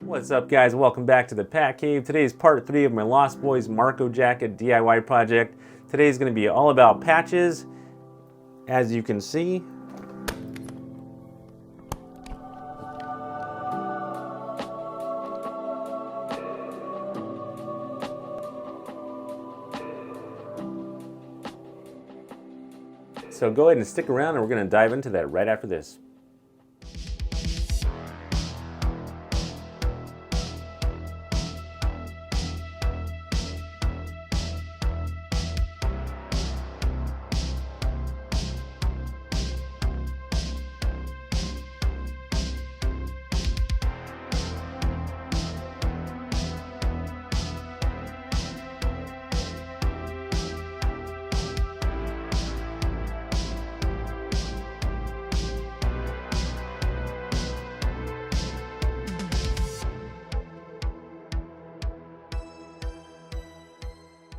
What's up, guys? Welcome back to the Pat Cave. Today is part 3 of my Lost Boys Marko Jacket DIY project. Today is going to be all about patches, as you can see. So go ahead and stick around and we're going to dive into that right after this.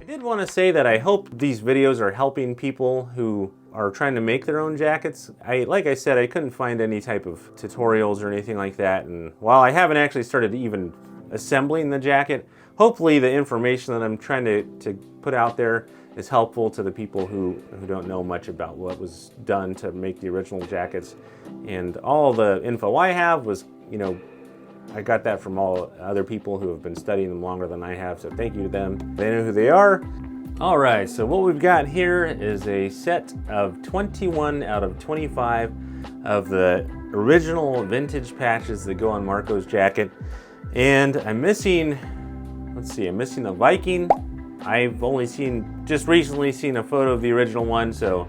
I did want to say that I hope these videos are helping people who are trying to make their own jackets. Like I said, I couldn't find any type of tutorials or anything like that, and while I haven't actually started even assembling the jacket, hopefully the information that I'm trying to put out there is helpful to the people who don't know much about what was done to make the original jackets. And all the info I have was, I got that from all other people who have been studying them longer than I have, so thank you to them. They know who they are. All right, so what we've got here is a set of 21 out of 25 of the original vintage patches that go on Marko's jacket. And I'm missing, I'm missing a Viking. I've only just recently seen a photo of the original one, so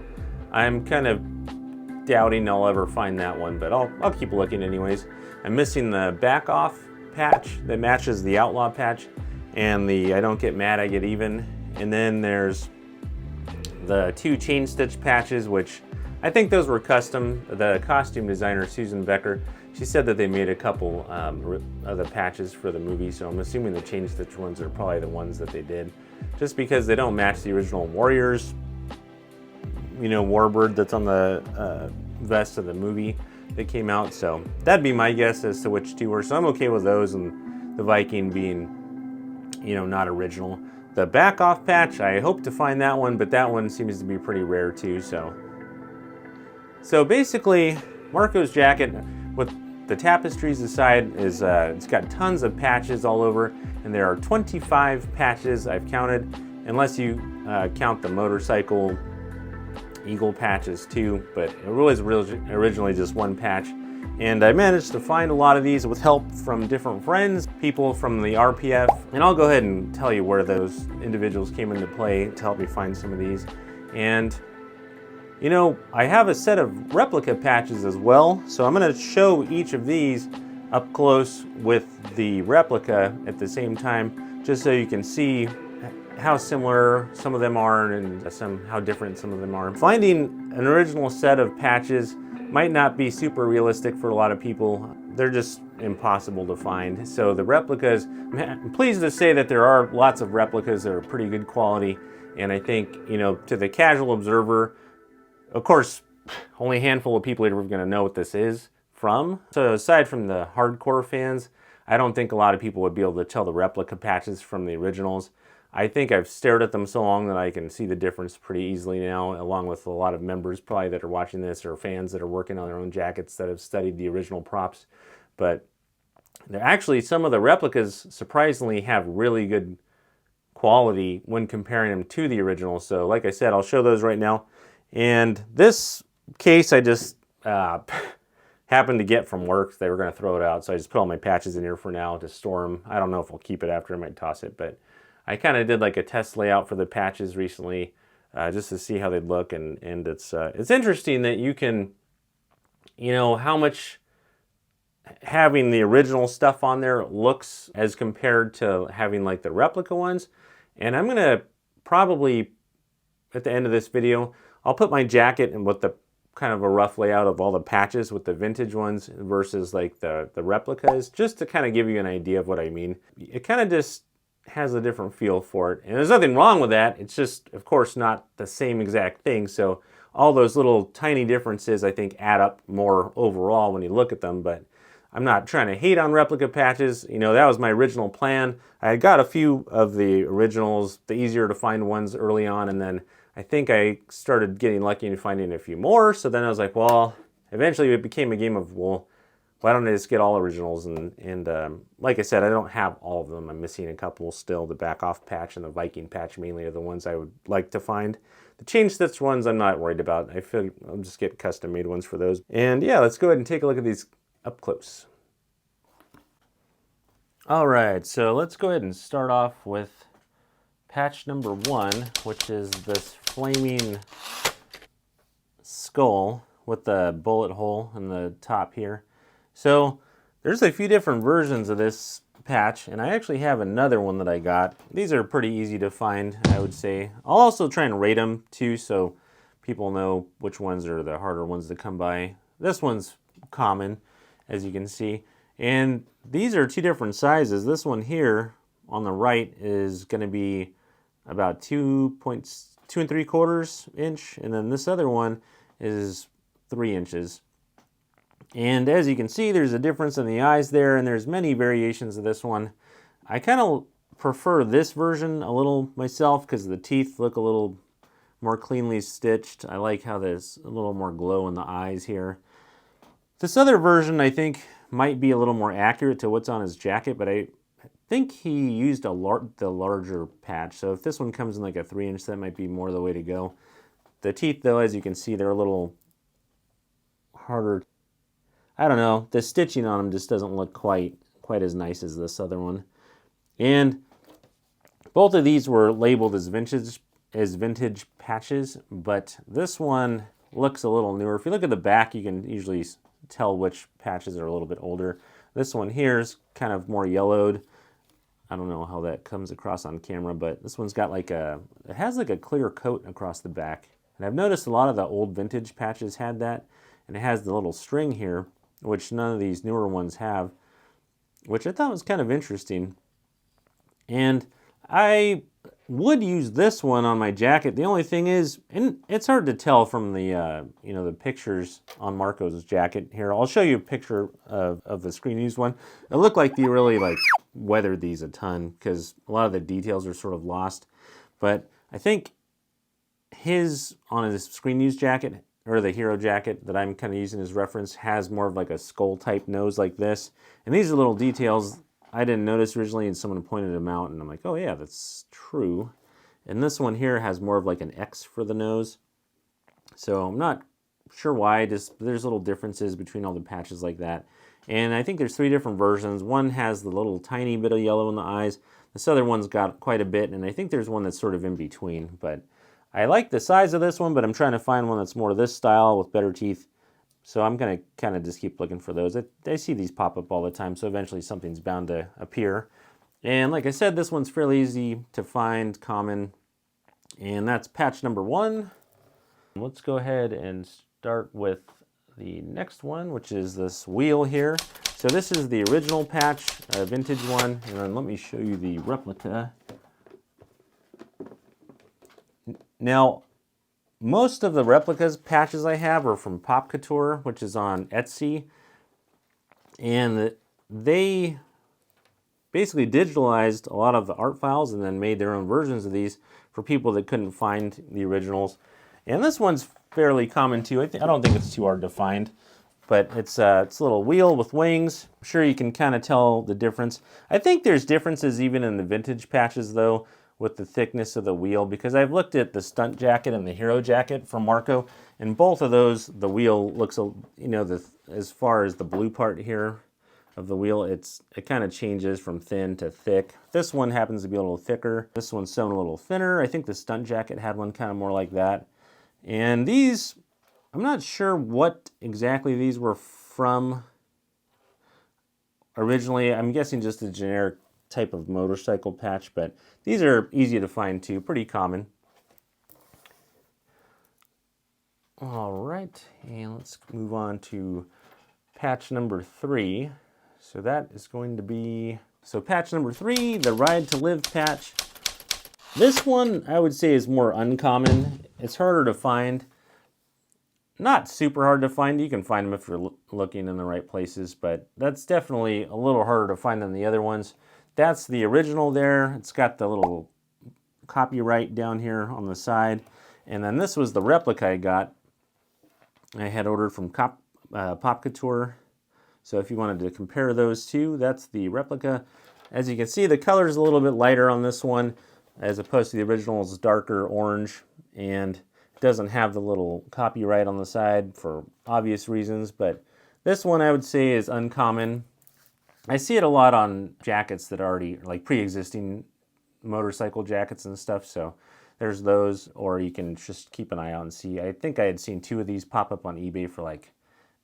I'm kind of doubting I'll ever find that one, but I'll keep looking anyways. I'm missing the back off patch that matches the Outlaw patch, and the I don't get mad, I get even. And then there's the 2 chain stitch patches, which I think those were custom. The costume designer, Susan Becker, she said that they made a couple of the patches for the movie, so I'm assuming the chain stitch ones are probably the ones that they did, just because they don't match the original Warriors, warbird that's on the vest of the movie that came out. So that'd be my guess as to which 2 were. So I'm okay with those, and the Viking being, not original. The back off patch, I hope to find that one, but that one seems to be pretty rare too. So basically, Marko's jacket, with the tapestries aside, is it's got tons of patches all over, and there are 25 patches I've counted, unless you count the motorcycle eagle patches too, but it was originally just 1 patch. And I managed to find a lot of these with help from different friends, people from the RPF, and I'll go ahead and tell you where those individuals came into play to help me find some of these. And I have a set of replica patches as well, so I'm going to show each of these up close with the replica at the same time, just so you can see how similar some of them are and how different some of them are. Finding an original set of patches might not be super realistic for a lot of people. They're just impossible to find. So the replicas, I'm pleased to say that there are lots of replicas that are pretty good quality, and I think, to the casual observer, of course, only a handful of people are going to know what this is from. So aside from the hardcore fans, I don't think a lot of people would be able to tell the replica patches from the originals. I think I've stared at them so long that I can see the difference pretty easily now, along with a lot of members probably that are watching this, or fans that are working on their own jackets that have studied the original props. But actually, some of the replicas surprisingly have really good quality when comparing them to the original. So like I said, I'll show those right now. And this case I just happened to get from work. They were going to throw it out, so I just put all my patches in here for now to store them. I don't know if I'll keep it after, I might toss it, but I kind of did like a test layout for the patches recently, just to see how they'd look, and it's interesting that you can, how much having the original stuff on there looks as compared to having like the replica ones. And I'm gonna probably, at the end of this video, I'll put my jacket and with the kind of a rough layout of all the patches with the vintage ones versus like the replicas, just to kind of give you an idea of what I mean. It kind of just has a different feel for it. And there's nothing wrong with that. It's just, of course, not the same exact thing. So all those little tiny differences, I think, add up more overall when you look at them. But I'm not trying to hate on replica patches. You know, that was my original plan. I got a few of the originals, the easier to find ones early on, and then I think I started getting lucky and finding a few more. So then I was like, well, eventually it became a game of, well, why don't I just get all originals? And like I said, I don't have all of them. I'm missing a couple still. The Back Off patch and the Viking patch mainly are the ones I would like to find. The Change Stitch ones I'm not worried about. I feel I'll just get custom made ones for those. And yeah, let's go ahead and take a look at these up close. All right, so let's go ahead and start off with patch number 1, which is this flaming skull with the bullet hole in the top here. So there's a few different versions of this patch, and I actually have another one that I got. These are pretty easy to find, I would say. I'll also try and rate them too, so people know which ones are the harder ones to come by. This one's common, as you can see. And these are 2 different sizes. This one here on the right is going to be about 2 3/4 inch, and then this other one is 3 inches. And as you can see, there's a difference in the eyes there, and there's many variations of this one. I kind of prefer this version a little myself because the teeth look a little more cleanly stitched. I like how there's a little more glow in the eyes here. This other version I think might be a little more accurate to what's on his jacket, but I think he used the larger patch. So if this one comes in like a 3 inch, that might be more the way to go. The teeth though, as you can see, they're a little harder. I don't know, the stitching on them just doesn't look quite as nice as this other one. And both of these were labeled as vintage patches, but this one looks a little newer. If you look at the back, you can usually tell which patches are a little bit older. This one here is kind of more yellowed. I don't know how that comes across on camera, but this one's got it has like a clear coat across the back. And I've noticed a lot of the old vintage patches had that, and it has the little string here, which none of these newer ones have, which I thought was kind of interesting. And I would use this one on my jacket. The only thing is, and it's hard to tell from the the pictures on Marko's jacket here. I'll show you a picture of the screen used one. It looked like they really weathered these a ton because a lot of the details are sort of lost. But I think his on his screen used jacket, or the hero jacket that I'm kind of using as reference, has more of like a skull type nose like this. And these are little details I didn't notice originally, and someone pointed them out, and I'm like, oh yeah, that's true. And this one here has more of like an X for the nose. So I'm not sure why, just there's little differences between all the patches like that. And I think there's 3 different versions. One has the little tiny bit of yellow in the eyes. This other one's got quite a bit, and I think there's one that's sort of in between. But I like the size of this one, but I'm trying to find one that's more this style with better teeth. So I'm going to kind of just keep looking for those. I see these pop up all the time, so eventually something's bound to appear. And like I said, this one's fairly easy to find, common. And that's patch number 1. Let's go ahead and start with the next one, which is this wheel here. So this is the original patch, a vintage one. And then let me show you the replica. Now, most of the replicas patches I have are from Pop Couture, which is on Etsy. And they basically digitalized a lot of the art files and then made their own versions of these for people that couldn't find the originals. And this one's fairly common too. I don't think it's too hard to find, but it's a little wheel with wings. I'm sure you can kind of tell the difference. I think there's differences even in the vintage patches though, with the thickness of the wheel, because I've looked at the stunt jacket and the hero jacket from Marko, and both of those, the wheel looks, as far as the blue part here of the wheel, it kind of changes from thin to thick. This one happens to be a little thicker. This one's sewn a little thinner. I think the stunt jacket had one kind of more like that. And these, I'm not sure what exactly these were from originally. I'm guessing just a generic type of motorcycle patch, but these are easy to find too, pretty common. All right, and let's move on to patch number 3. So that is going to be, patch number 3, the Ride to Live patch. This one I would say is more uncommon. It's harder to find. not super hard to find. You can find them if you're looking in the right places, but that's definitely a little harder to find than the other ones. That's the original there. It's got the little copyright down here on the side. And then this was the replica I got. I had ordered from Pop Couture. So if you wanted to compare those two, that's the replica. As you can see, the color is a little bit lighter on this one, as opposed to the original is darker orange, and it doesn't have the little copyright on the side for obvious reasons, but this one I would say is uncommon. I see it a lot on jackets that are already like pre-existing motorcycle jackets and stuff, so there's those, or you can just keep an eye out and see. I think I had seen 2 of these pop up on eBay for like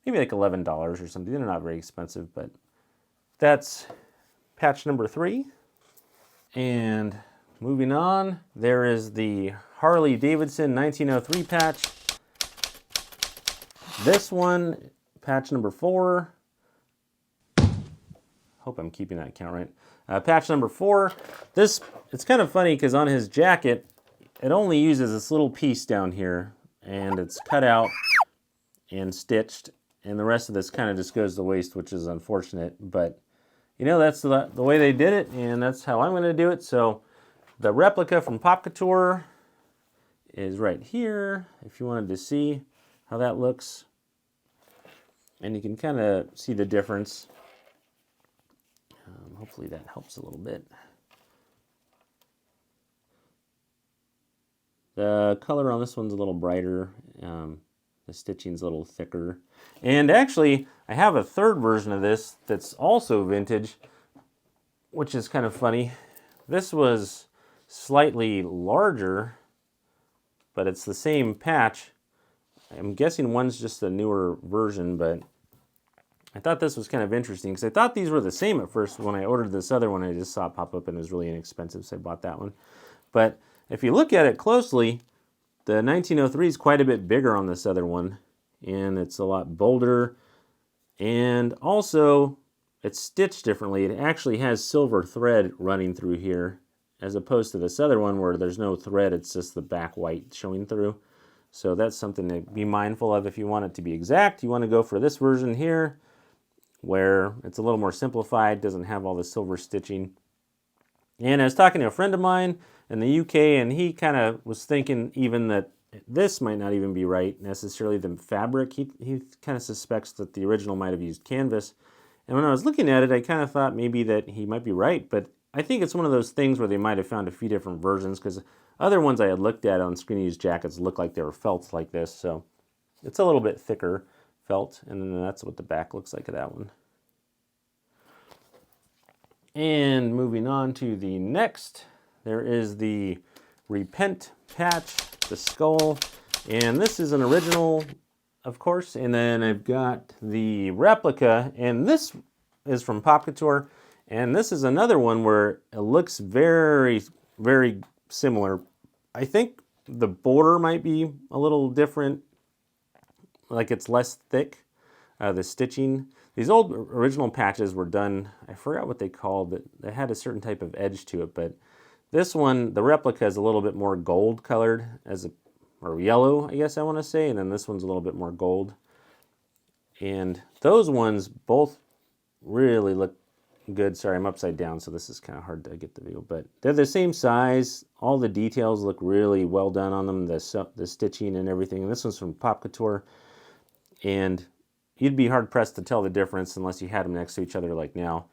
maybe like $11 or something. They're not very expensive, but that's patch number 3. And moving on, there is the Harley Davidson 1903 patch. This one, patch number 4. Hope I'm keeping that count right. Patch number 4. This, it's kind of funny because on his jacket, it only uses this little piece down here, and it's cut out and stitched, and the rest of this kind of just goes to waste, which is unfortunate, but you know, that's the way they did it, and that's how I'm going to do it. So the replica from Pop Couture is right here, if you wanted to see how that looks. And you can kind of see the difference. Hopefully that helps a little bit. The color on this one's a little brighter. The stitching's a little thicker. And actually, I have a third version of this that's also vintage, which is kind of funny. This was slightly larger, but it's the same patch. I'm guessing one's just a newer version, but I thought this was kind of interesting because I thought these were the same at first. When I ordered this other one, I just saw it pop up and it was really inexpensive, so I bought that one. But if you look at it closely, the 1903 is quite a bit bigger on this other one, and it's a lot bolder, and also it's stitched differently. It actually has silver thread running through here, as opposed to this other one where there's no thread, it's just the back white showing through. So that's something to be mindful of if you want it to be exact. You want to go for this version here, where it's a little more simplified, doesn't have all the silver stitching. And I was talking to a friend of mine in the UK, and he kind of was thinking even that this might not even be right, necessarily the fabric. He kind of suspects that the original might have used canvas. And when I was looking at it, I kind of thought maybe that he might be right, but I think it's one of those things where they might have found a few different versions, because other ones I had looked at on screen used jackets looked like they were felts like this, so it's a little bit thicker felt, and then that's what the back looks like of that one. And moving on to the next, there is the Repent patch, the skull, and this is an original, of course, and then I've got the replica, and this is from Pop Couture, and this is another one where it looks very, very similar. I think the border might be a little different, like it's less thick, the stitching. These old original patches were done, I forgot what they called it. They had a certain type of edge to it, but this one, the replica, is a little bit more gold colored, or yellow, I guess I want to say, and then this one's a little bit more gold. And those ones both really look good. Sorry, I'm upside down, so this is kind of hard to get the view, but they're the same size. All the details look really well done on them, the stitching and everything. And this one's from Pop Couture, and you'd be hard-pressed to tell the difference unless you had them next to each other like now.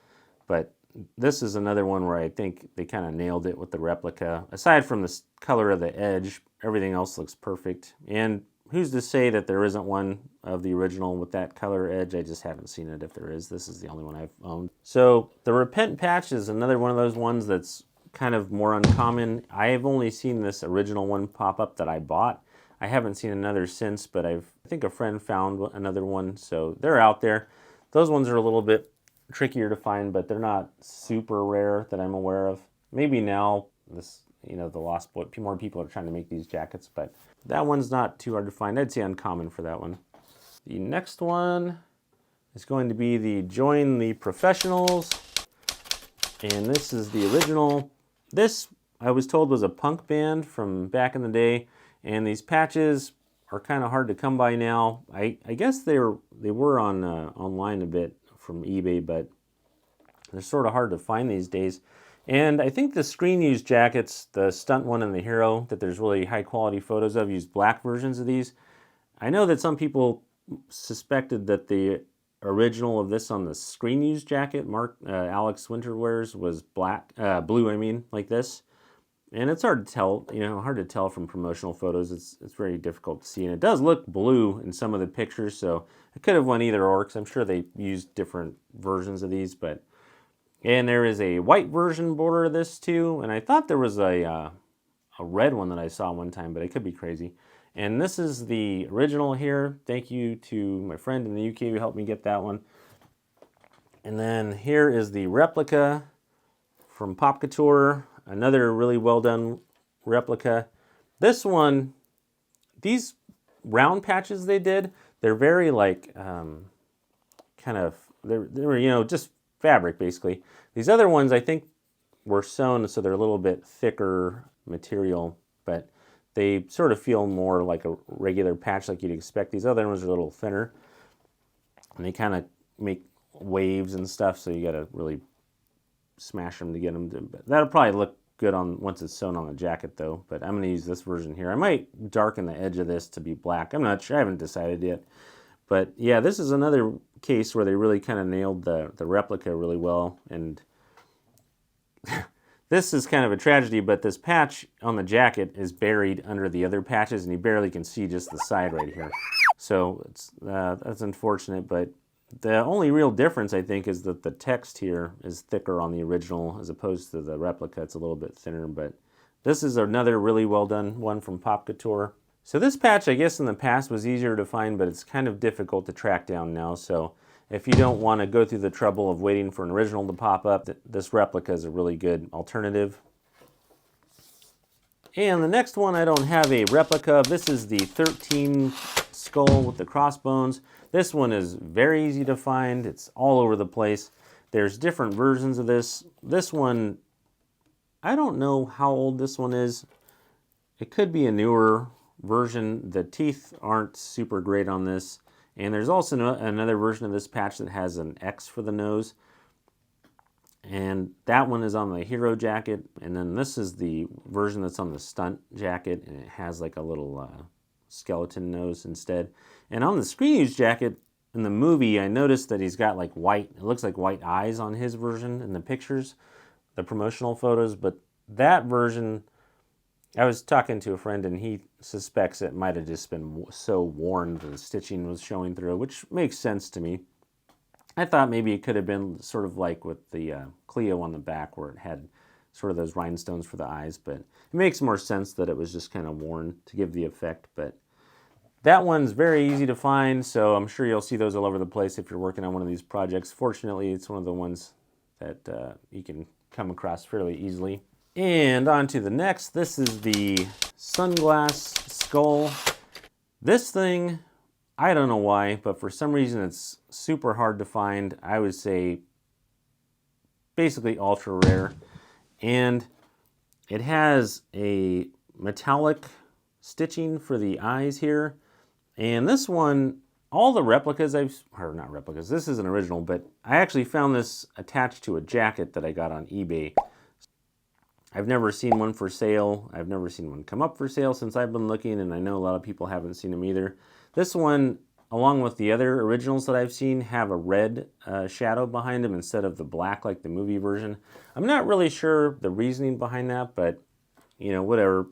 But this is another one where I think they kind of nailed it with the replica. Aside from the color of the edge, everything else looks perfect. And who's to say that there isn't one of the original with that color edge? I just haven't seen it. If there is, this is the only one I've owned. So the Repent patch is another one of those ones that's kind of more uncommon. I have only seen this original one pop up that I bought. I haven't seen another since, but I think a friend found another one, so they're out there. Those ones are a little bit trickier to find, but they're not super rare that I'm aware of. Maybe now, the Lost Boys, more people are trying to make these jackets, but that one's not too hard to find. I'd say uncommon for that one. The next one is going to be the Join the Professionals, and this is the original. This, I was told, was a punk band from back in the day, and these patches are kind of hard to come by now. I guess they were on online a bit from eBay, but they're sort of hard to find these days. And I think the screen use jackets, the stunt one and the hero that there's really high quality photos of, use black versions of these. I know that some people suspected that the original of this on the screen use jacket Alex Winter wears was blue, I mean, like this. And it's hard to tell, hard to tell from promotional photos. It's very difficult to see. And it does look blue in some of the pictures, so it could have won either or, because I'm sure they used different versions of these. And there is a white version border of this too. And I thought there was a red one that I saw one time, but I could be crazy. And this is the original here. Thank you to my friend in the UK who helped me get that one. And then here is the replica from Pop Couture. Another really well done replica. This one, these round patches they did, they're very like they're just fabric basically. These other ones I think were sewn, so they're a little bit thicker material, but they sort of feel more like a regular patch like you'd expect. These other ones are a little thinner, and they kind of make waves and stuff, so you got to really smash them to get them to. That'll probably look good on once it's sewn on the jacket though, but I'm going to use this version here. I might darken the edge of this to be black. I'm not sure. I haven't decided yet. But yeah, this is another case where they really kind of nailed the replica really well. And this is kind of a tragedy, but this patch on the jacket is buried under the other patches, and you barely can see just the side right here. So that's unfortunate, but the only real difference, I think, is that the text here is thicker on the original as opposed to the replica. It's a little bit thinner, but this is another really well done one from Pop Couture. So this patch, I guess in the past was easier to find, but it's kind of difficult to track down now. So if you don't want to go through the trouble of waiting for an original to pop up, this replica is a really good alternative. And the next one, I don't have a replica of. This is the 13 skull with the crossbones. This one is very easy to find. It's all over the place. There's different versions of this. This one, I don't know how old this one is. It could be a newer version. The teeth aren't super great on this. And there's also another version of this patch that has an X for the nose. And that one is on the hero jacket. And then this is the version that's on the stunt jacket. And it has like a little skeleton nose instead. And on the screen use jacket in the movie, I noticed that he's got like white, it looks like white eyes on his version in the pictures, the promotional photos. But that version, I was talking to a friend and he suspects it might have just been so worn the stitching was showing through, which makes sense to me. I thought maybe it could have been sort of like with the Cleo on the back where it had sort of those rhinestones for the eyes, but it makes more sense that it was just kind of worn to give the effect. But that one's very easy to find, so I'm sure you'll see those all over the place if you're working on one of these projects. Fortunately, it's one of the ones that you can come across fairly easily. And on to the next. This is the sunglass skull. This thing, I don't know why, but for some reason it's super hard to find. I would say basically ultra rare. And it has a metallic stitching for the eyes here. And this one, all the replicas not replicas, this is an original, but I actually found this attached to a jacket that I got on eBay. I've never seen one for sale. I've never seen one come up for sale since I've been looking, and I know a lot of people haven't seen them either. This one, along with the other originals that I've seen, have a red shadow behind them instead of the black like the movie version. I'm not really sure the reasoning behind that, but whatever.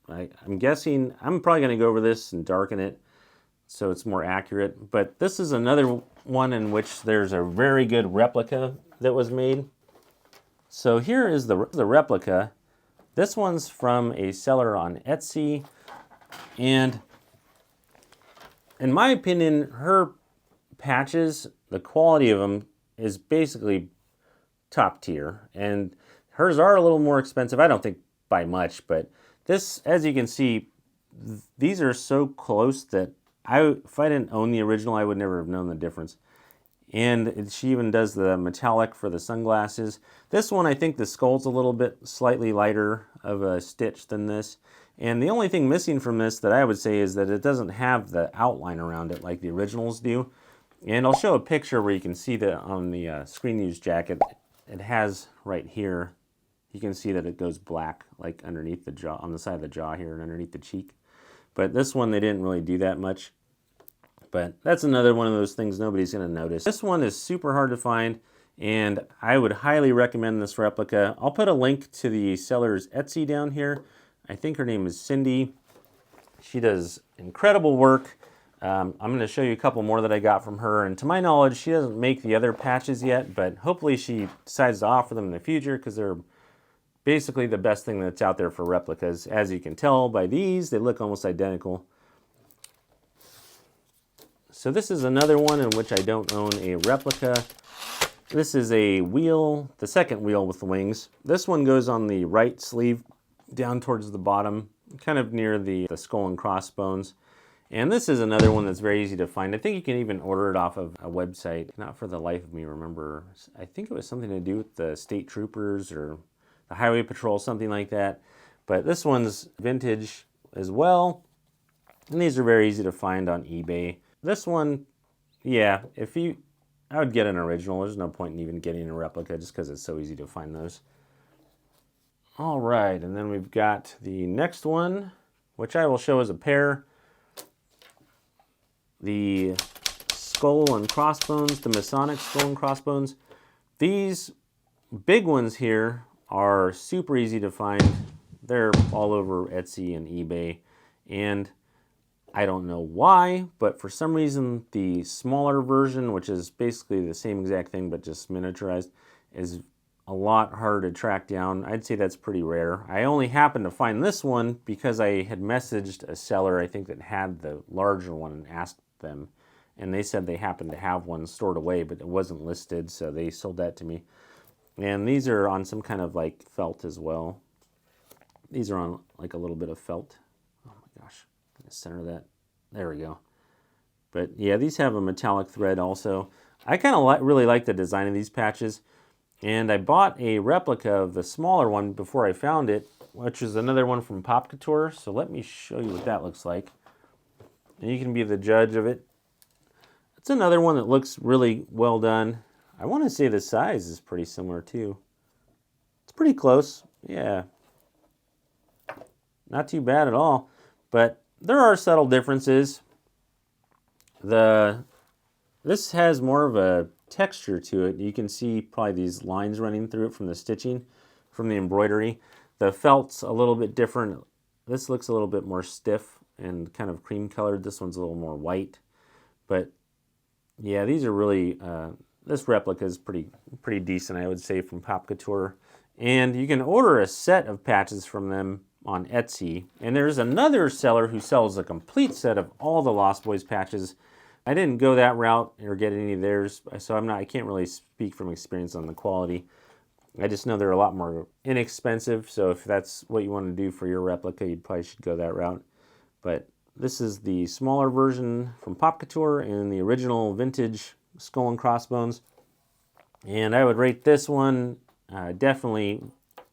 I'm guessing, I'm probably going to go over this and darken it so it's more accurate. But this is another one in which there's a very good replica that was made. So here is the replica. This one's from a seller on Etsy. And in my opinion, her patches, the quality of them is basically top tier. And hers are a little more expensive. I don't think by much, but this, as you can see, these are so close that if I didn't own the original, I would never have known the difference. And she even does the metallic for the sunglasses. This one, I think the skull's a little bit slightly lighter of a stitch than this. And the only thing missing from this that I would say is that it doesn't have the outline around it like the originals do. And I'll show a picture where you can see that on the screen use jacket. It has right here, you can see that it goes black like underneath the jaw, on the side of the jaw here and underneath the cheek. But this one, they didn't really do that much. But that's another one of those things nobody's going to notice. This one is super hard to find, and I would highly recommend this replica. I'll put a link to the seller's Etsy down here. I think her name is Cindy. She does incredible work. I'm going to show you a couple more that I got from her. And to my knowledge, she doesn't make the other patches yet, but hopefully she decides to offer them in the future because they're basically the best thing that's out there for replicas. As you can tell by these, they look almost identical. So this is another one in which I don't own a replica. This is a wheel, the second wheel with the wings. This one goes on the right sleeve down towards the bottom, kind of near the skull and crossbones. And this is another one that's very easy to find. I think you can even order it off of a website. Not for the life of me remember. I think it was something to do with the state troopers or the highway patrol, something like that. But this one's vintage as well. And these are very easy to find on eBay. This one, yeah, I would get an original. There's no point in even getting a replica just because it's so easy to find those. All right, and then we've got the next one, which I will show as a pair. The skull and crossbones, the Masonic skull and crossbones. These big ones here are super easy to find. They're all over Etsy and eBay. And I don't know why, but for some reason the smaller version, which is basically the same exact thing but just miniaturized, is a lot harder to track down. I'd say that's pretty rare. I only happened to find this one because I had messaged a seller, I think, that had the larger one and asked them. And they said they happened to have one stored away, but it wasn't listed, so they sold that to me. And these are on some kind of like felt as well. These are on like a little bit of felt. Oh my gosh. Center that. There we go. But yeah, these have a metallic thread also. I kind of really like the design of these patches. And I bought a replica of the smaller one before I found it, which is another one from Pop Couture. So let me show you what that looks like. And you can be the judge of it. It's another one that looks really well done. I want to say the size is pretty similar too. It's pretty close. Yeah. Not too bad at all. But there are subtle differences. This has more of a texture to it. You can see probably these lines running through it from the stitching, from the embroidery. The felt's a little bit different. This looks a little bit more stiff and kind of cream colored. This one's a little more white. But yeah, these are really, this replica is pretty decent, I would say, from Pop Couture. And you can order a set of patches from them on Etsy. And there's another seller who sells a complete set of all the Lost Boys patches. I didn't go that route or get any of theirs, so I can't really speak from experience on the quality. I just know they're a lot more inexpensive, so if that's what you want to do for your replica, you probably should go that route. But this is the smaller version from Pop Couture and the original vintage skull and crossbones. And I would rate this one definitely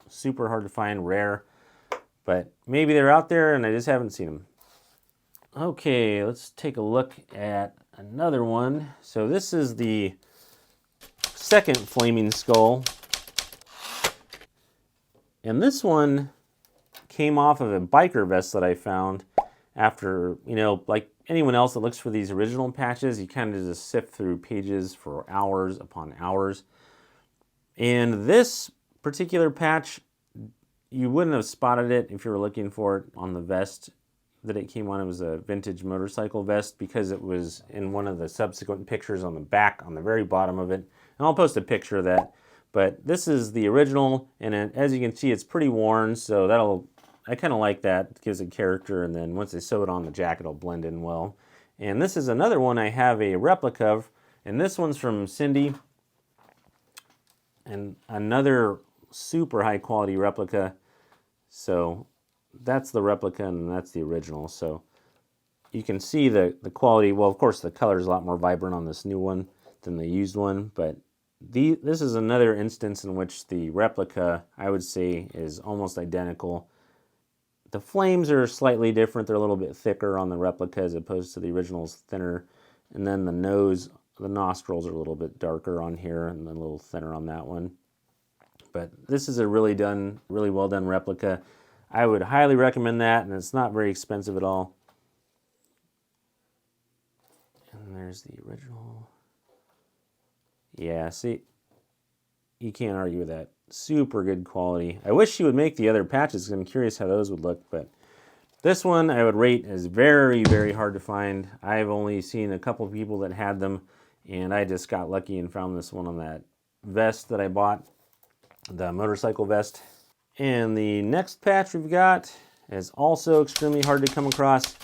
super hard to find, rare. But maybe they're out there and I just haven't seen them. Okay, let's take a look at another one. So this is the second flaming skull. And this one came off of a biker vest that I found after, like anyone else that looks for these original patches, you kind of just sift through pages for hours upon hours. And this particular patch, you wouldn't have spotted it if you were looking for it on the vest that it came on. It was a vintage motorcycle vest because it was in one of the subsequent pictures on the back, on the very bottom of it. And I'll post a picture of that. But this is the original, and as you can see, it's pretty worn, so I kind of like that. It gives it character, and then once they sew it on the jacket, it'll blend in well. And this is another one I have a replica of, and this one's from Cindy. And another super high quality replica. So that's the replica and that's the original. So you can see the quality. Well, of course, the color is a lot more vibrant on this new one. than the used one, but this is another instance in which the replica, I would say, is almost identical. The flames are slightly different. They're a little bit thicker on the replica as opposed to the original's thinner. And then the nose, the nostrils are a little bit darker on here and a little thinner on that one. But this is a really well done replica. I would highly recommend that, and it's not very expensive at all. And there's the original. Yeah, see, you can't argue with that. Super good quality. I wish she would make the other patches because I'm curious how those would look, but this one I would rate as very, very hard to find. I've only seen a couple of people that had them, and I just got lucky and found this one on that vest that I bought, the motorcycle vest. And the next patch we've got is also extremely hard to come across.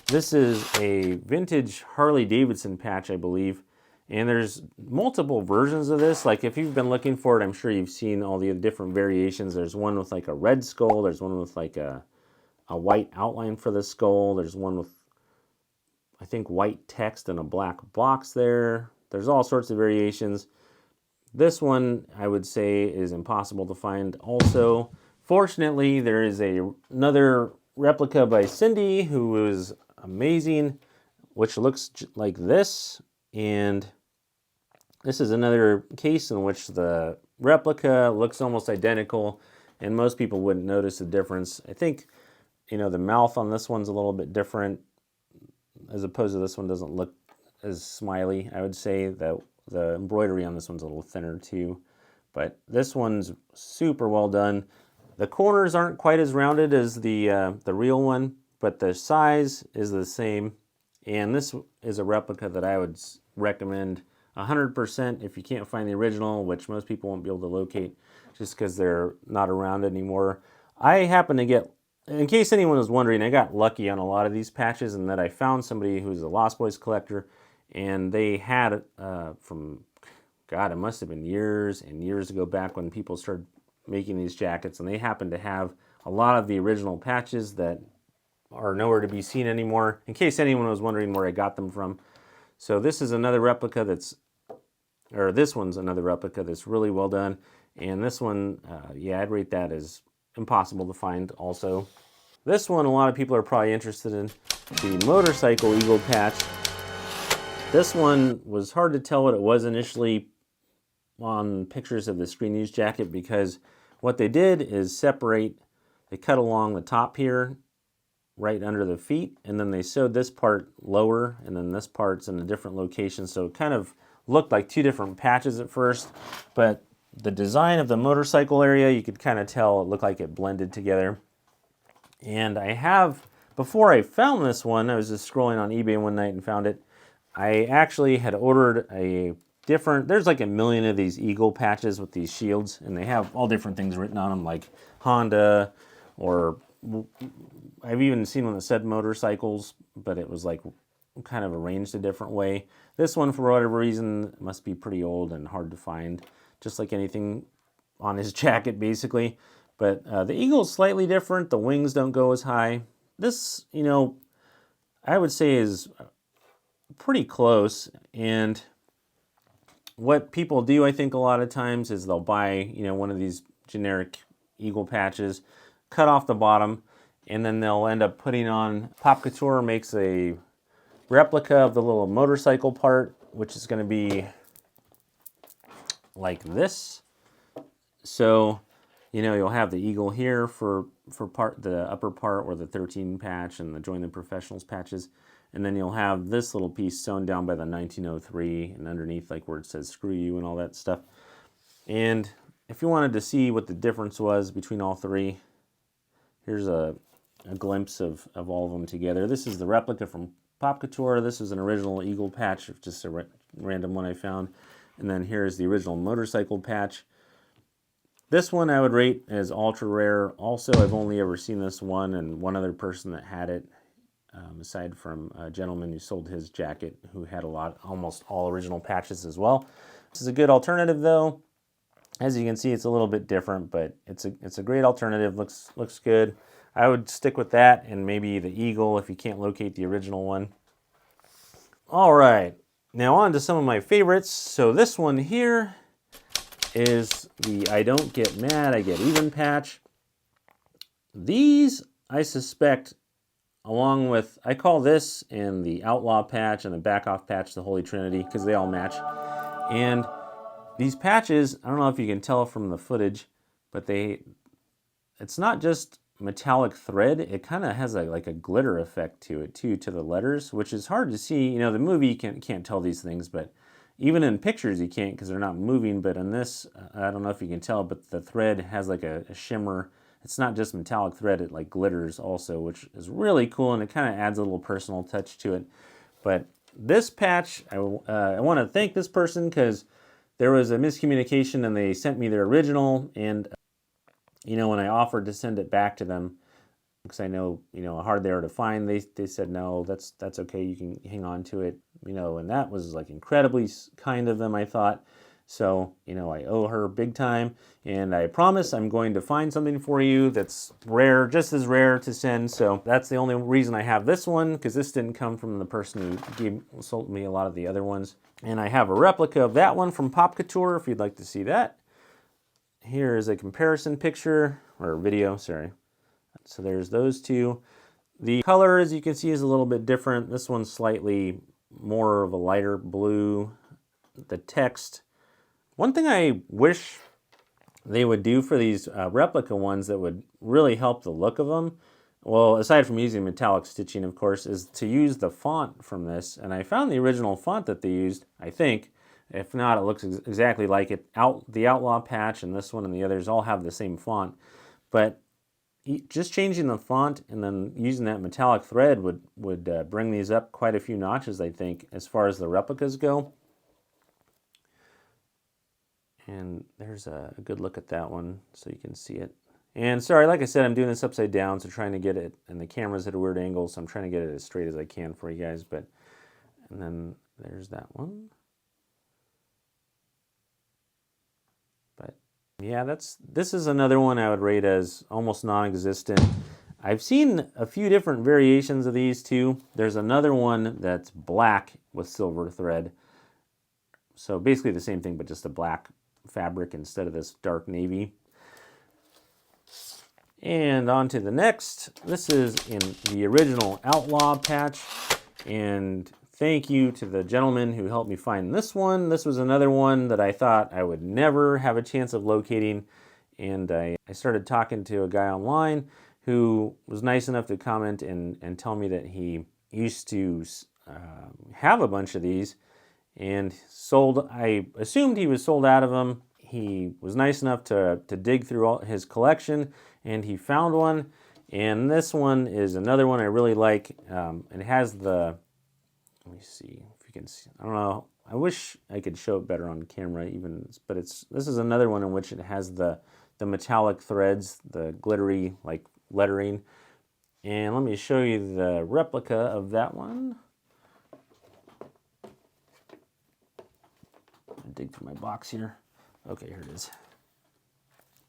This is a vintage Harley Davidson patch, I believe. And there's multiple versions of this. Like if you've been looking for it, I'm sure you've seen all the different variations. There's one with like a red skull. There's one with like a white outline for the skull. There's one with, I think, white text and a black box there. There's all sorts of variations. This one, I would say, is impossible to find also. Fortunately, there is another replica by Cindy, who is amazing, which looks like this. And this is another case in which the replica looks almost identical, and most people wouldn't notice the difference. I think, the mouth on this one's a little bit different, as opposed to this one doesn't look as smiley. I would say that the embroidery on this one's a little thinner too, but this one's super well done. The corners aren't quite as rounded as the real one, but the size is the same. And this is a replica that I would recommend 100% if you can't find the original, which most people won't be able to locate just because they're not around anymore. I happen to get, in case anyone was wondering, I got lucky on a lot of these patches in that I found somebody who's a Lost Boys collector, and they had from, God, it must have been years and years ago, back when people started making these jackets, and they happened to have a lot of the original patches that are nowhere to be seen anymore, in case anyone was wondering where I got them from. So this is another replica this one's another replica that's really well done. And this one, yeah, I'd rate that as impossible to find also. This one, a lot of people are probably interested in, the motorcycle eagle patch. This one was hard to tell what it was initially on pictures of the screen use jacket, because what they did is they cut along the top here, right under the feet, and then they sewed this part lower, and then this part's in a different location, so it kind of looked like two different patches at first, but the design of the motorcycle area, you could kind of tell it looked like it blended together. And before I found this one, I was just scrolling on eBay one night and found it. I actually had ordered there's like a million of these eagle patches with these shields, and they have all different things written on them, like Honda, or I've even seen one that said motorcycles, but it was like kind of arranged a different way. This one, for whatever reason, must be pretty old and hard to find, just like anything on his jacket, basically. But the eagle's slightly different. The wings don't go as high. This, I would say is pretty close. And what people do, I think, a lot of times is they'll buy, one of these generic eagle patches, cut off the bottom, and then they'll end up putting on, Pop Couture makes a replica of the little motorcycle part, which is going to be like this. So, you'll have the eagle here for the upper part, or the 13 patch and the Join the Professionals patches. And then you'll have this little piece sewn down by the 1903, and underneath, like where it says "screw you" and all that stuff. And if you wanted to see what the difference was between all three, here's a glimpse of all of them together. This is the replica from Pop Couture. This is an original eagle patch, just a random one I found. And then here's the original motorcycle patch. This one I would rate as ultra rare. Also, I've only ever seen this one and one other person that had it, aside from a gentleman who sold his jacket, who had almost all original patches as well. This is a good alternative, though. As you can see, it's a little bit different, but it's a great alternative. Looks good. I would stick with that, and maybe the eagle if you can't locate the original one. All right, Now on to some of my favorites. So this one here is the I don't get mad, I get even patch. These, I suspect, along with, I call this and the Outlaw patch and the Back Off patch the Holy Trinity, because they all match. And these patches, I don't know if you can tell from the footage, but it's not just metallic thread, it kind of has like a glitter effect to it too, to the letters, which is hard to see. You know, the movie can't tell these things, but even in pictures you can't because they're not moving. But in this, I don't know if you can tell, but the thread has like a shimmer. It's not just metallic thread, it like glitters also, which is really cool, and it kind of adds a little personal touch to it. But this patch, I want to thank this person because there was a miscommunication and they sent me their original, and you know, when I offered to send it back to them, because I know, you know, how hard they are to find, they said, no, that's okay, you can hang on to it, you know, and that was like incredibly kind of them, I thought. So, you know, I owe her big time, and I promise I'm going to find something for you that's rare, just as rare to send. So that's the only reason I have this one, because this didn't come from the person who sold me a lot of the other ones. And I have a replica of that one from Pop Couture, if you'd like to see that. Here is a comparison picture, or video, sorry. So there's those two. The color, as you can see, is a little bit different. This one's slightly more of a lighter blue. The text. One thing I wish they would do for these replica ones that would really help the look of them, well, aside from using metallic stitching, of course, is to use the font from this. And I found the original font that they used, I think. If not, it looks exactly like it. The Outlaw patch and this one and the others all have the same font. But just changing the font and then using that metallic thread would bring these up quite a few notches, I think, as far as the replicas go. And there's a good look at that one so you can see it. And sorry, like I said, I'm doing this upside down, so trying to get it, and the camera's at a weird angle, so I'm trying to get it as straight as I can for you guys. And then there's that one. But yeah, this is another one I would rate as almost non-existent. I've seen a few different variations of these too. There's another one that's black with silver thread. So basically the same thing, but just a black fabric instead of this dark navy. And on to the next. This is in the original Outlaw patch. And thank you to the gentleman who helped me find this one. This was another one that I thought I would never have a chance of locating. And I started talking to a guy online who was nice enough to comment and tell me that he used to have a bunch of these and sold. I assumed he was sold out of them. He was nice enough to dig through his collection, and he found one. And this one is another one I really like. It has the, let me see if you can see. I don't know. I wish I could show it better on camera, but this is another one in which it has the metallic threads, the glittery like lettering. And let me show you the replica of that one. Dig through my box here. Okay, here it is.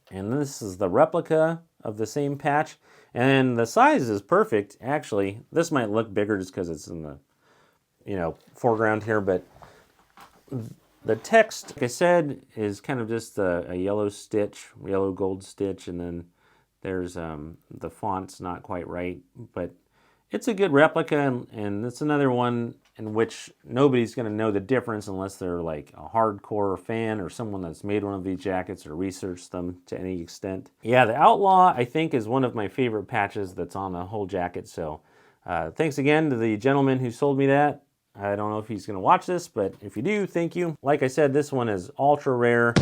And this is the replica of the same patch. And the size is perfect, actually. This might look bigger just because it's in the, you know, foreground here, but the text, like I said, is kind of just a yellow stitch, yellow gold stitch, and then there's the font's not quite right, but it's a good replica, and it's another one in which nobody's going to know the difference unless they're like a hardcore fan or someone that's made one of these jackets or researched them to any extent. Yeah, the Outlaw, I think, is one of my favorite patches that's on the whole jacket, so thanks again to the gentleman who sold me that. I don't know if he's going to watch this, but if you do, thank you. Like I said, this one is ultra rare,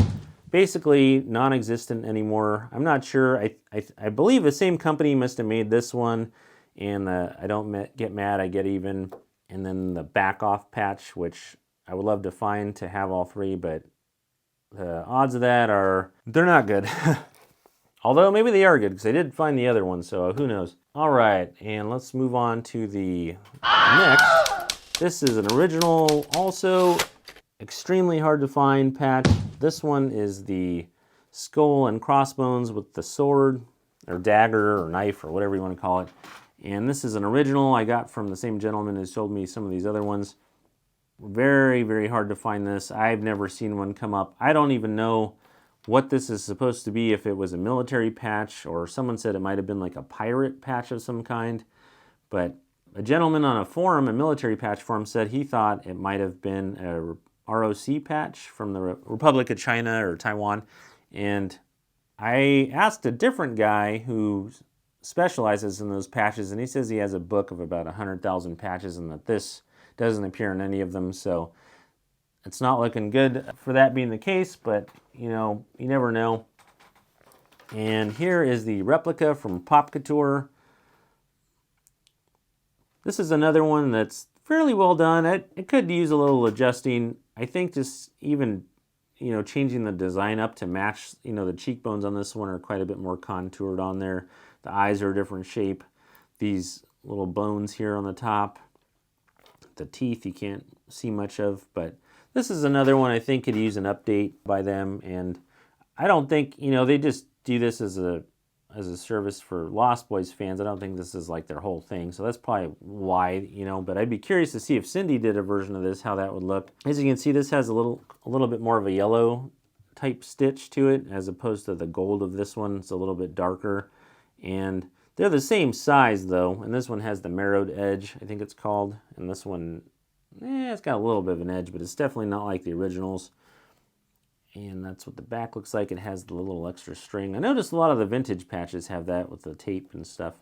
basically non-existent anymore. I'm not sure. I believe the same company must have made this one, and I don't get mad, I get even. And then the Back Off patch, which I would love to find to have all three, but the odds of that they're not good. Although maybe they are good, because I did find the other one, so who knows. All right, and let's move on to the next. This is an original, also extremely hard to find patch. This one is the skull and crossbones with the sword, or dagger, or knife, or whatever you want to call it. And this is an original I got from the same gentleman who sold me some of these other ones. Very, very hard to find this. I've never seen one come up. I don't even know what this is supposed to be, if it was a military patch, or someone said it might have been like a pirate patch of some kind. But a gentleman on a forum, a military patch forum, said he thought it might have been a ROC patch from the Republic of China or Taiwan. And I asked a different guy who specializes in those patches, and he says he has a book of about 100,000 patches and that this doesn't appear in any of them. So it's not looking good for that being the case, but you know, you never know. And here is the replica from Pop Couture. This is another one that's fairly well done. It could use a little adjusting. I think just even, you know, changing the design up to match, you know, the cheekbones on this one are quite a bit more contoured on there. The eyes are a different shape. These little bones here on the top. The teeth you can't see much of, but this is another one I think could use an update by them. And I don't think, you know, they just do this as a service for Lost Boys fans. I don't think this is like their whole thing, so that's probably why, you know. But I'd be curious to see if Cindy did a version of this, how that would look. As you can see, this has a little bit more of a yellow type stitch to it, as opposed to the gold of this one. It's a little bit darker, and they're the same size though. And this one has the marrowed edge, I think it's called, and this one, it's got a little bit of an edge, but it's definitely not like the originals. And that's what the back looks like. It has the little extra string. I noticed a lot of the vintage patches have that with the tape and stuff,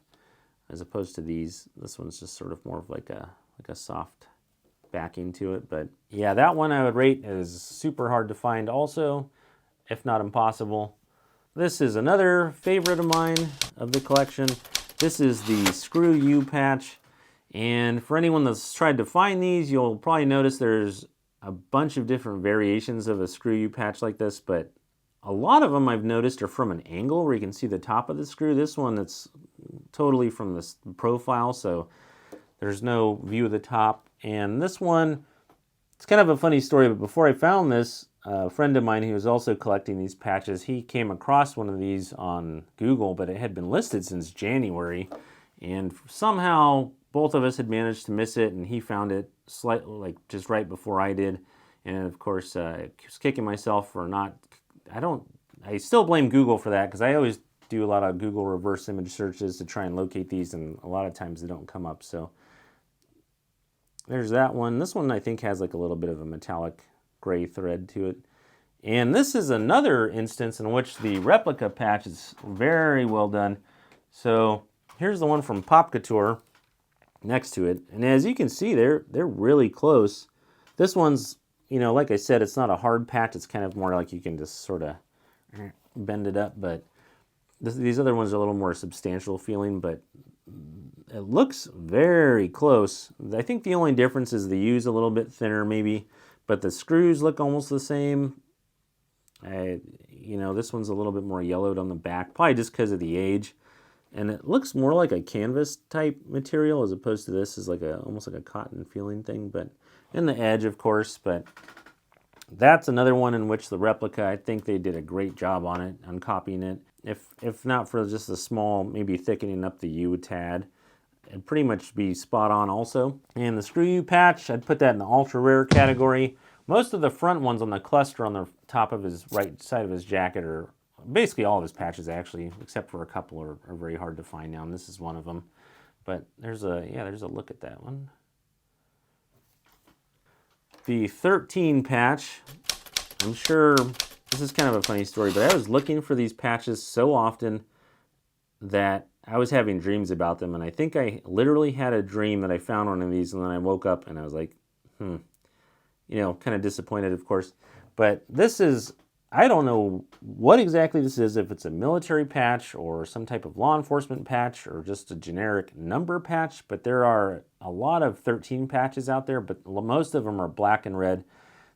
as opposed to these. This one's just sort of more of like a soft backing to it. But yeah, that one I would rate as super hard to find also, if not impossible. This is another favorite of mine of the collection. This is the Screw You patch. And for anyone that's tried to find these, you'll probably notice there's a bunch of different variations of a Screw You patch like this, but a lot of them I've noticed are from an angle where you can see the top of the screw. This one, that's totally from the profile, so there's no view of the top. And this one, it's kind of a funny story, but before I found this, a friend of mine who was also collecting these patches, he came across one of these on Google, but it had been listed since January, and somehow both of us had managed to miss it, and he found it slightly, like just right before I did. And of course, I was kicking myself for not, I still blame Google for that, because I always do a lot of Google reverse image searches to try and locate these, and a lot of times they don't come up. So there's that one. This one I think has like a little bit of a metallic gray thread to it. And this is another instance in which the replica patch is very well done. So here's the one from Pop Couture next to it. And as you can see, they're really close. This one's, you know, like I said, it's not a hard patch. It's kind of more like you can just sort of bend it up. But these other ones are a little more substantial feeling, but it looks very close. I think the only difference is the U's a little bit thinner maybe, but the screws look almost the same. You know, this one's a little bit more yellowed on the back, probably just because of the age. And it looks more like a canvas type material as opposed to this is like almost like a cotton feeling thing, but in the edge, of course. But that's another one in which the replica, I think they did a great job on it, on copying it. If not for just a small, maybe thickening up the U a tad, it'd pretty much be spot on also. And the Screw You patch, I'd put that in the ultra rare category. Most of the front ones on the cluster on the top of his right side of his jacket are, basically all of his patches actually, except for a couple are very hard to find now, and this is one of them. But there's a look at that one. The 13 patch, I'm sure this is kind of a funny story, but I was looking for these patches so often that I was having dreams about them, and I think I literally had a dream that I found one of these, and then I woke up and I was like, you know, kind of disappointed, of course. But this is, I don't know what exactly this is, if it's a military patch or some type of law enforcement patch or just a generic number patch, but there are a lot of 13 patches out there, but most of them are black and red.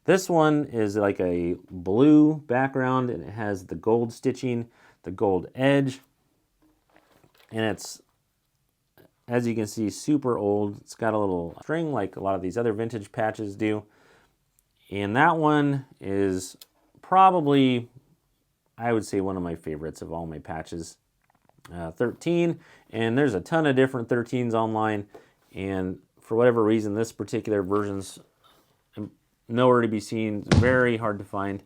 This one is like a blue background, and it has the gold stitching, the gold edge, and it's, as you can see, super old. It's got a little string like a lot of these other vintage patches do. And that one is probably, I would say, one of my favorites of all my patches. 13, and there's a ton of different 13s online, and for whatever reason, this particular version's nowhere to be seen. It's very hard to find.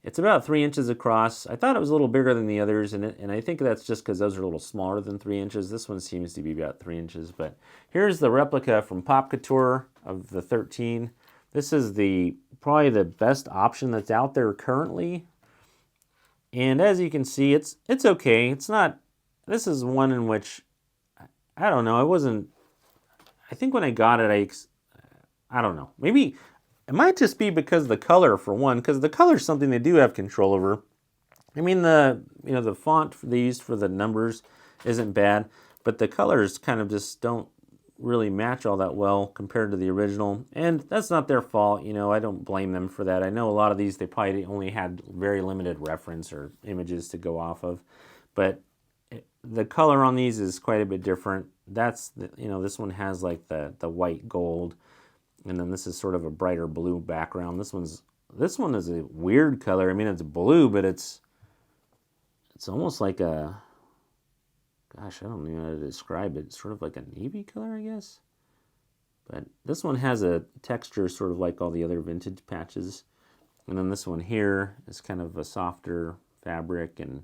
It's about 3 inches across. I thought it was a little bigger than the others, and I think that's just because those are a little smaller than 3 inches. This one seems to be about 3 inches, but here's the replica from Pop Couture of the 13. This is probably the best option that's out there currently. And as you can see, it's okay. It's not, this is one in which, I don't know, I think when I got it, I don't know. Maybe it might just be because of the color, for one, because the color is something they do have control over. I mean, the font they used for the numbers isn't bad, but the colors kind of just don't really match all that well compared to the original. And that's not their fault, I don't blame them for that. I know a lot of these, they probably only had very limited reference or images to go off of, but the color on these is quite a bit different. That's, this one has like the white gold, and then this is sort of a brighter blue background. This one is a weird color. I mean, it's blue, but it's almost like a, gosh, I don't even know how to describe it. It's sort of like a navy color, I guess. But this one has a texture sort of like all the other vintage patches. And then this one here is kind of a softer fabric and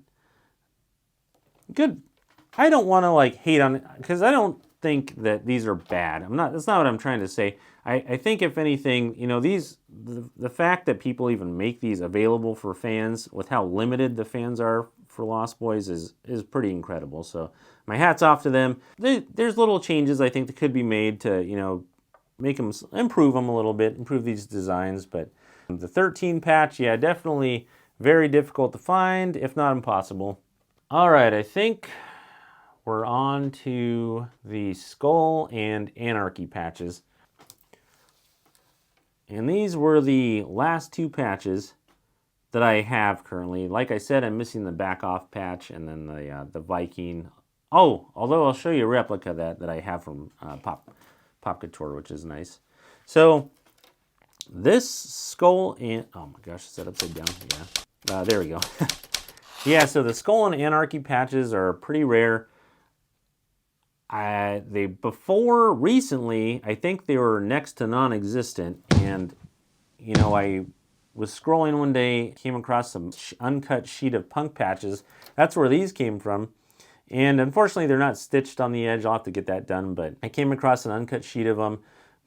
good. I don't want to like hate on it, because I don't think that these are bad. That's not what I'm trying to say. I think if anything, the fact that people even make these available for fans with how limited the fans are for Lost Boys is pretty incredible. So my hat's off to them. There's little changes I think that could be made to, make them, improve them a little bit, improve these designs. But the 13 patch, yeah, definitely very difficult to find, if not impossible. All right, I think we're on to the Skull and Anarchy patches. And these were the last 2 patches that I have currently. Like I said, I'm missing the Back Off patch and then the Viking. Oh, although I'll show you a replica that I have from Pop Couture, which is nice. So this Skull and, oh my gosh, is that upside down? Yeah, there we go. Yeah, so the Skull and Anarchy patches are pretty rare. Before recently, I think they were next to non-existent, and I was scrolling one day, came across some uncut sheet of punk patches. That's where these came from, and unfortunately they're not stitched on the edge. I'll have to get that done, but I came across an uncut sheet of them,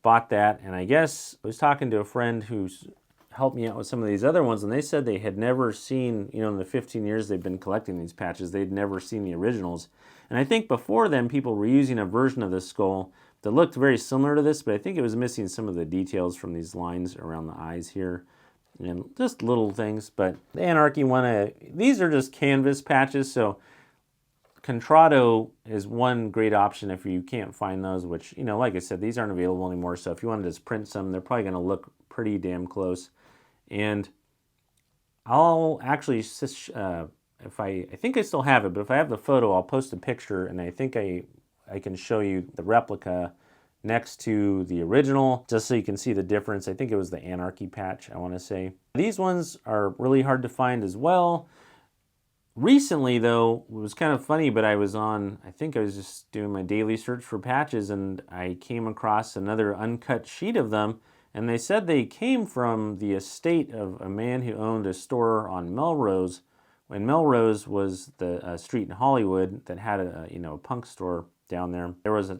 bought that, and I guess I was talking to a friend who's helped me out with some of these other ones, and they said they had never seen, in the 15 years they've been collecting these patches, they'd never seen the originals. And I think before then, people were using a version of this skull that looked very similar to this, but I think it was missing some of the details from these lines around the eyes here, and just little things. But the Anarchy one, these are just canvas patches, so Contrado is one great option if you can't find those, which, like I said, these aren't available anymore, so if you want to just print some, they're probably going to look pretty damn close. And I'll actually, I think I still have it, but if I have the photo, I'll post a picture, and I think I can show you the replica next to the original, just so you can see the difference. I think it was the Anarchy patch, I want to say. These ones are really hard to find as well. Recently, though, it was kind of funny, but I think I was just doing my daily search for patches, and I came across another uncut sheet of them, and they said they came from the estate of a man who owned a store on Melrose, when Melrose was the street in Hollywood that had a punk store down there. There was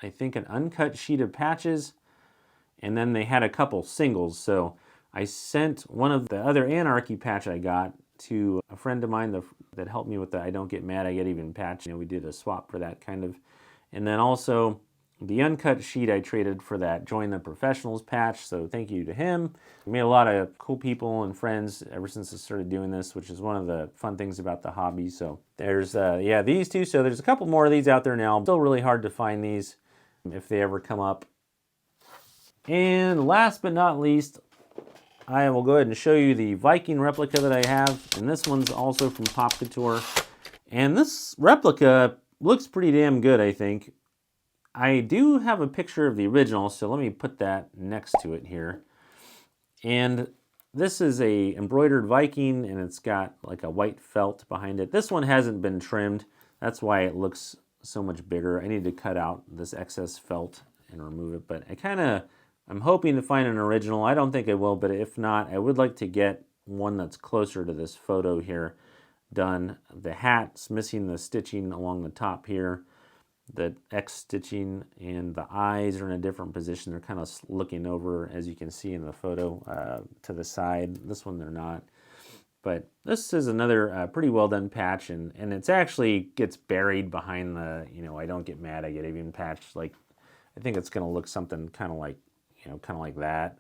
I think an uncut sheet of patches, and then they had a couple singles. So I sent one of the other Anarchy patch I got to a friend of mine that helped me with the I Don't Get Mad, I Get Even patch. We did a swap for that kind of. And then also the uncut sheet I traded for that Join the Professionals patch, so thank you to him. We made a lot of cool people and friends ever since I started doing this, which is one of the fun things about the hobby. So there's, these two. So there's a couple more of these out there now. Still really hard to find these if they ever come up. And last but not least, I will go ahead and show you the Viking replica that I have. And this one's also from Pop Couture. And this replica looks pretty damn good, I think. I do have a picture of the original, so let me put that next to it here. And this is a embroidered Viking, and it's got like a white felt behind it. This one hasn't been trimmed. That's why it looks so much bigger. I need to cut out this excess felt and remove it, but I'm hoping to find an original. I don't think I will, but if not, I would like to get one that's closer to this photo here done. The hat's missing the stitching along the top here, the X stitching, and the eyes are in a different position. They're kind of looking over, as you can see in the photo, to the side. This one they're not. But this is another pretty well done patch, and it's actually gets buried behind the, I don't get mad, I get even patched. Like, I think it's going to look something kind of like, kind of like that.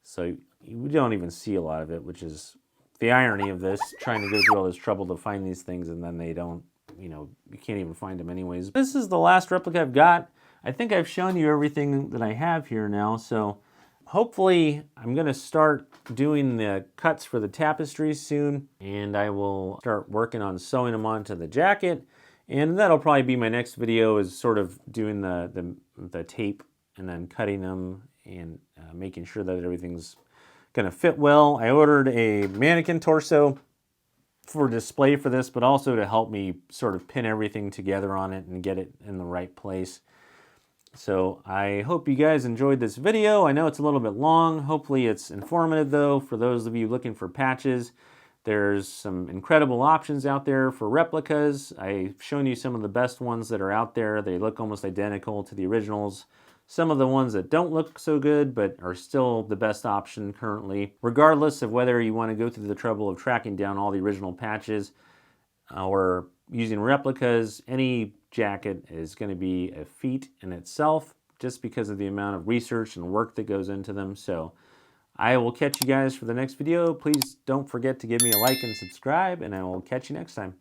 So we don't even see a lot of it, which is the irony of this, trying to go through all this trouble to find these things, and then they don't, you can't even find them anyways. This is the last replica I've got. I think I've shown you everything that I have here now, so hopefully I'm going to start doing the cuts for the tapestries soon, and I will start working on sewing them onto the jacket, and that'll probably be my next video, is sort of doing the tape and then cutting them and making sure that everything's going to fit well. I ordered a mannequin torso for display for this, but also to help me sort of pin everything together on it and get it in the right place. So I hope you guys enjoyed this video. I know it's a little bit long. Hopefully it's informative though for those of you looking for patches. There's some incredible options out there for replicas. I've shown you some of the best ones that are out there. They look almost identical to the originals. Some of the ones that don't look so good but are still the best option currently. Regardless of whether you want to go through the trouble of tracking down all the original patches or using replicas, any jacket is going to be a feat in itself just because of the amount of research and work that goes into them. So I will catch you guys for the next video. Please don't forget to give me a like and subscribe, and I will catch you next time.